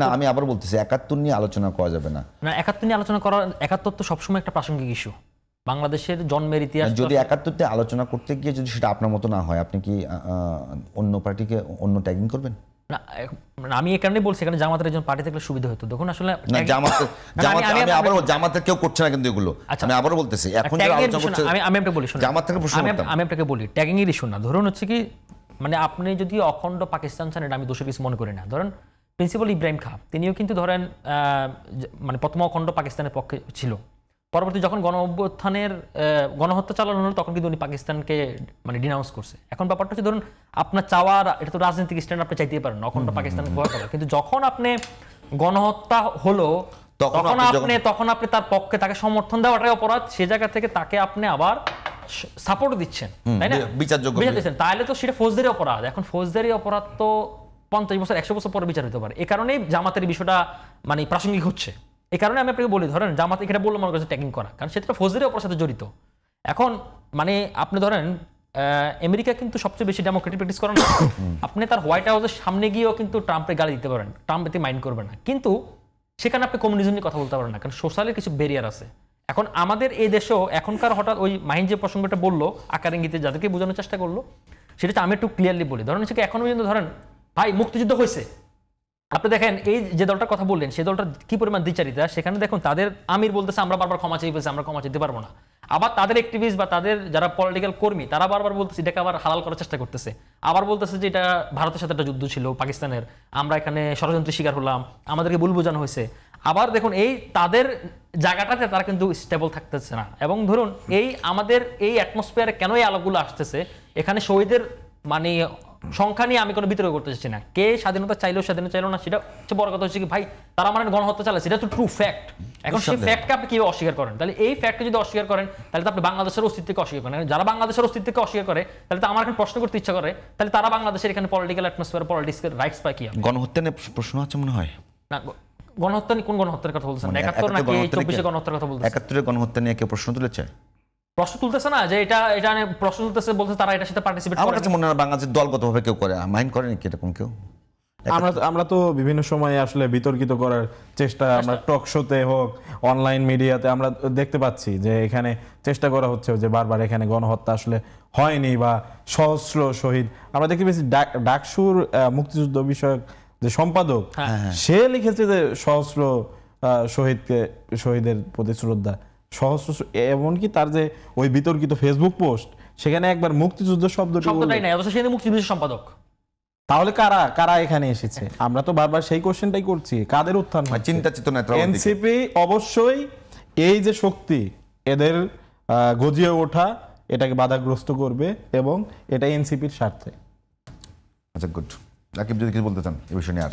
না, আমি আবার বলতেছি ৭১ নিয়ে আলোচনা করা যাবে না। না, ৭১ নিয়ে আলোচনা করা, ৭১ তো সবসময় একটা প্রাসঙ্গিক ইস্যু। বাংলাদেশের জন্মের ইতিহাস যদি ৭১তে আলোচনা করতে গিয়ে যদি সেটা আপনার মতো না হয়, আপনি কি অন্য পার্টিকে অন্য ট্যাগিং করবেন? না, আমি এই কারণে বলছি, এখানে জামাতের একজন পার্টি থাকলে সুবিধা হতো। দেখুন আসলে জামাতের কেউ করছে না কিন্তু এগুলো। আমি আবারও বলতেছি, এখন আমি আপনাকে বলি, জামাত থেকে প্রশ্ন করতাম। আমি আপনাকে বলি, ট্যাগিং এর ইস্যু না। ধরুন হচ্ছে কি, মানে আপনি যদি অখণ্ড পাকিস্তান চান, এটা আমি দোষের কিছু মনে করি না। ধরেন প্রিন্সিপাল ইব্রাহিম খাঁ, তিনিও কিন্তু ধরেন মানে প্রথম অখণ্ড পাকিস্তানের পক্ষে ছিল। পরবর্তী যখন গণঅভ্যুত্থানের গণহত্যা চালানো হলো, তখন কিন্তু উনি পাকিস্তানকে মানে ডিনাউন্স করছে। এখন ব্যাপারটা হচ্ছে, ধরুন আপনার চাওয়ার, এটা তো রাজনৈতিক স্ট্যান্ড, আপনি চাইতেই পারেন অখণ্ড পাকিস্তানকে ভয় করার, কিন্তু যখন আপনি গণহত্যা হলো তখন আপনি তার পক্ষে তাকে সমর্থন দেওয়াটাই অপরাধ। সে জায়গা থেকে তাকে আপনি আবার সাপোর্ট দিচ্ছেন, তাই না? বিচারযোগ্য দিচ্ছেন, তাহলে তো সেটা ফৌজদারি অপরাধ। এখন ফৌজদারি অপরাধ তো ৫০ বছর ১০০ বছর পরে বিচার হতে পারে। এই কারণেই জামাতের বিষয়টা মানে প্রাসঙ্গিক হচ্ছে। এই কারণে আমি আপনাকে বলি, ধরেন জামাত এখানে বললো মনে করছে ট্যাগিং করা, কারণ সেটা ফৌজদারি অপরাধের সাথে জড়িত। এখন মানে আপনি ধরেন আমেরিকা কিন্তু সবচেয়ে বেশি ডেমোক্রেটিক প্র্যাকটিস করেন। আপনি তার হোয়াইট হাউসের সামনে গিয়েও কিন্তু ট্রাম্পের গালি দিতে পারেন, ট্রাম্প এতে মাইন্ড করবে না, কিন্তু সেখানে আপনি কমিউনিজম নিয়ে কথা বলতে পারেন না, কারণ সোশ্যালের কিছু ব্যারিয়ার আছে। এখন আমাদের এই দেশেও এখনকার হঠাৎ ওই মাহিন যে প্রসঙ্গটা বললো, আকার ইঙ্গিতে যাদেরকে বোঝানোর চেষ্টা করলো, সেটা আমি একটু ক্লিয়ারলি বলি। ধরেন হচ্ছে কি, এখনো পর্যন্ত ধরেন ভাই মুক্তিযুদ্ধ হয়েছে, আপনি দেখেন এই যে দলটার কথা বললেন, সেই দলটার কি পরিমাণ দ্বিচারিতা। সেখানে দেখুন তাদের আমির বলতেছে আমরা বারবার ক্ষমা চেয়ে ফেলছি, আমরা ক্ষমা চাইতে পারবো না। আবার তাদের অ্যাক্টিভিস্ট বা তাদের যারা পলিটিক্যাল কর্মী, তারা বারবার বলতেছে এটাকে আবার হালাল করার চেষ্টা করতেছে। আবার বলতেছে যে এটা ভারতের সাথে একটা যুদ্ধ ছিল পাকিস্তানের, আমরা এখানে ষড়যন্ত্রের শিকার হলাম, আমাদেরকে ভুল বোঝানো হয়েছে। আবার দেখুন এই তাদের জায়গাটাতে তারা কিন্তু স্টেবল থাকতেছে না। এবং ধরুন এই আমাদের এই অ্যাটমসফিয়ারে কেন এই আলোকগুলো আসতেছে, এখানে শহীদের মানে সংখ্যা নিয়ে আমি কোনো বিতর্ক করতে চাচ্ছি না। কে স্বাধীনতা চাইলেও স্বাধীনতা চাইলো না, সেটা হচ্ছে বড় কথা হচ্ছে কি ভাই, তারা মানে গণহত্যা চালাচ্ছে, এটা তো ট্রু ফ্যাক্ট। এখন সেই ফ্যাক্টকে আপনি কিভাবে অস্বীকার করেন? তাহলে এই ফ্যাক্টকে যদি অস্বীকার করেন, তাহলে তো আপনি বাংলাদেশের অস্তিত্বকে অস্বীকার করেন। যারা বাংলাদেশের অস্তিত্বকে অস্বীকার করে, তাহলে তো আমার এখন প্রশ্ন করতে ইচ্ছা করে, তাহলে তারা বাংলাদেশের এখানে পলিটিক্যাল অ্যাটমসফিয়ার, পলিটিক্সের রাইটস পায় কি? গণহত্যা নিয়ে প্রশ্ন আছে মনে হয় না, গণহত্যা কোন গণহত্যার কথা বলছেন? ৭১ নাকি ২৪ গণহত্যার কথা বলছেন? ৭১ গণহত্যা নিয়ে কেউ প্রশ্ন তুলেছে? প্রশ্ন তুলতেছে না, যে এটা প্রশ্ন তুলতেছে বলতে তারা এটার সাথে পার্টিসিপেট করে। আমার কাছে মনে হয় বাংলাদেশের দলগতভাবে কেউ করে, মাইন্ড করে নাকি এরকম কেউ? আমরা তো বিভিন্ন সময়ে আসলে বিতর্কিত করার চেষ্টা, আমরা টক শোতে হোক, অনলাইন মিডিয়াতে আমরা দেখতে পাচ্ছি যে এখানে চেষ্টা করা হচ্ছে যে বারবার এখানে গণহত্যা আসলে হয়নি বা সহস্র শহীদ। আমরা দেখতে পেয়েছি ডাকসুর মুক্তিযুদ্ধ বিষয়ক যে সম্পাদক, সে লিখেছে যে সহস্র শহীদের প্রতি শ্রদ্ধা, সহস্র। এমনকি তার যে ওই বিতর্কিত ফেসবুক পোস্ট, সেখানে একবার মুক্তিযুদ্ধ শব্দটাই নাই, অথচ সে মুক্তিযুদ্ধ সম্পাদক। তাহলে কারা এখানে এসেছে? আমরা তো বারবার সেই কোশ্চেনটাই করছি, কাদের উত্থান? চিন্তা চেতনা। এনসিপি অবশ্যই এই যে শক্তি, এদের গজিয়ে ওঠা এটাকে বাধাগ্রস্ত করবে এবং এটা এনসিপির স্বার্থে। আচ্ছা, গুড। রাকিব যদি কিছু বলতে চান এই বিষয় নিয়ে?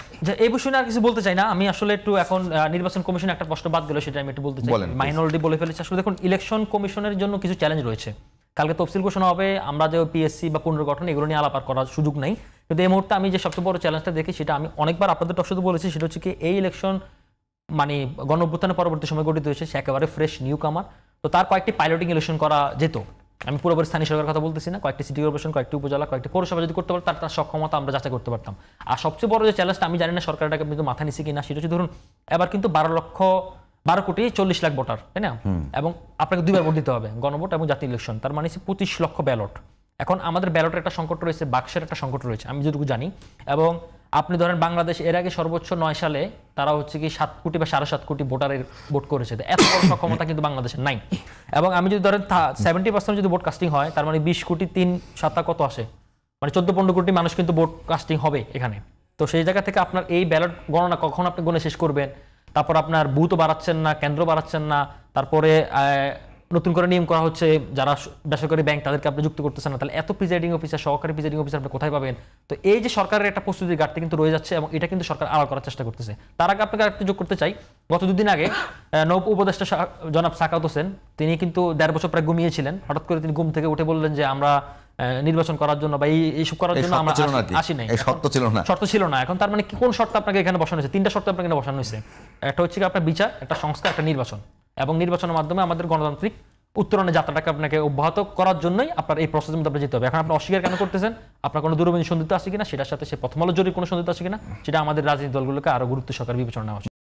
এই বিষয় নিয়ে আর কিছু বলতে চাই না। আমি আসলে একটু এখন নির্বাচন কমিশন একটা প্রশ্ন বাদ গেল, সেটা আমি একটু বলতে চাই। মাইনরিটি বলে ফেলেছি। আসলে দেখুন, ইলেকশন কমিশনের জন্য কিছু চ্যালেঞ্জ রয়েছে। কালকে তফসিল ঘোষণা হবে, আমরা যে পিএসসি বা পুনর্গঠন এগুলো নিয়ে আলাপ করার সুযোগ নেই। কিন্তু এই মুহূর্তে আমি যে সবচেয়ে বড় চ্যালেঞ্জটা দেখি, সেটা আমি অনেকবার আপনাদের টক শোতে বলেছি, সেটা হচ্ছে কি এই ইলেকশন মানে গণঅভ্যুত্থানের পরবর্তী সময় গঠিত হয়েছে, সে একেবারে ফ্রেশ নিউ কামার। তো তার কয়েকটি পাইলটিং ইলেকশন করা যেত। আমি পুরোপুরি স্থানীয় সরকারের কথা বলতেছি না, কয়েকটি সিটি কর্পোরেশন, কয়েকটি উপজেলা, কয়েকটি পৌরসভা যদি করতে পারতো, তার সক্ষমতা আমরা যাচাই করতে পারতাম। আর সবচেয়ে বড় যে চ্যালেঞ্জটা, আমি জানি না সরকারটাকে কিন্তু মাথা নিচ্ছে কিনা, সেটা হচ্ছে ধরুন এবার কিন্তু 12,40,00,000 ভোটার, তাই না? এবং আপনাকে দুইবার ভোট দিতে হবে, গণভোট এবং জাতীয় ইলেকশন, তার মানে 25 লক্ষ ব্যালট। এখন আমাদের ব্যালটের একটা সংকট রয়েছে, বাক্সের একটা সংকট রয়েছে, আমি যেটুকু জানি। এবং আপনি ধরেন বাংলাদেশ এর আগে সর্বোচ্চ 9 সালে তারা হচ্ছে কি 7 কোটি বা 7.5 কোটি ভোটারের ভোট করেছে। এত বড় সক্ষমতা কিন্তু বাংলাদেশের নাই। এবং আমি যদি ধরেন 70% যদি ভোট কাস্টিং হয়, তার মানে 20 কোটি 3/7 কত আসে, মানে 14-15 কোটি মানুষ কিন্তু ভোট কাস্টিং হবে এখানে। তো সেই জায়গা থেকে আপনার এই ব্যালট গণনা কখন আপনি গণে শেষ করবেন? তারপর আপনার বুথও বাড়াচ্ছেন না, কেন্দ্র বাড়াচ্ছেন না, তারপরে নতুন করে নিয়ম করা হচ্ছে যারা বেসরকারি ব্যাংক তাদেরকে আপনি যুক্ত করতেছেন না, তাহলে এত প্রিজাইডিং অফিসার, সহকারী প্রিজাইডিং অফিসার আপনি কোথায় পাবেন? তো এই যে সরকারের একটা প্রস্তুতির ঘাটতি কিন্তু রয়ে যাচ্ছে, এবং এটা কিন্তু সরকার আড়াল করার চেষ্টা করতেছে। তার আগে আপনাকে আরেকটু যোগ করতে চাই, গত 2 দিন আগে নৌপ উপদেষ্টা জনাব সাকাওয়াত হোসেন, তিনি কিন্তু 1.5 বছর প্রায় ঘুমিয়েছিলেন। হঠাৎ করে তিনি ঘুম থেকে উঠে বললেন যে আমরা নির্বাচন করার জন্য বা এইসব করার জন্য আমরা আসি নাই, শর্ত ছিল না। এখন তার মানে কোন শর্ত আপনাকে এখানে বসানো হয়েছে? 3টা শর্ত আপনাকে এখানে বসানো হয়েছে। একটা হচ্ছে কি আপনার বিচার, একটা সংস্কার, একটা নির্বাচন। এবং নির্বাচনের মাধ্যমে আমাদের গণতান্ত্রিক উত্তরণের যাত্রাটাকে আপনাকে অব্যাহত করার জন্যই আপনার এই প্রসেসের মধ্যে আপনার যেতে হবে। এখন আপনি অস্বীকার কেন করতেছেন? আপনার কোনো দূরবীন সন্দিগ্ধ আছে কিনা, সেটার সাথে সে প্রথম আলো জরির কোনো সন্দিগ্ধ আছে কিনা, সেটা আমাদের রাজনৈতিক দলগুলোকে আরো গুরুত্ব সহকারে বিবেচনা নেওয়া উচিত।